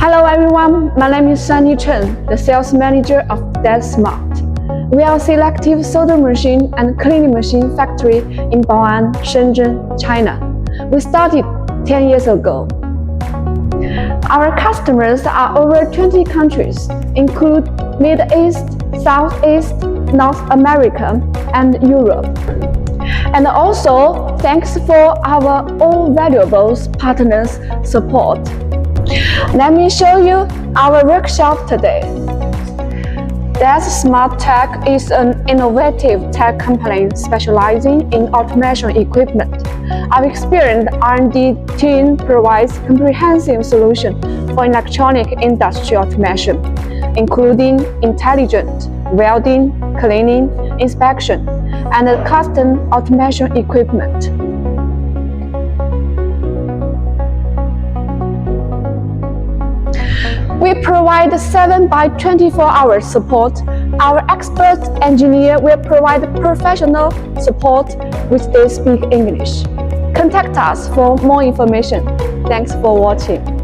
Hello everyone, my name is Shani Chen, the sales manager of Smart. We are a selective soldering machine and cleaning machine factory in Bao'an, Shenzhen, China. We started 10 years ago. Our customers are over 20 countries, include Middle East, Southeast, North America, and Europe. And also, thanks for our all valuable partners' support. Let me show you our workshop today. Smart Tech is an innovative tech company specializing in automation equipment. Our experienced R&D team provides comprehensive solutions for electronic industry automation, including intelligent welding, cleaning, inspection, and custom automation equipment. We provide 7x24-hour support. Our expert engineer will provide professional support which they speak English. Contact us for more information. Thanks for watching.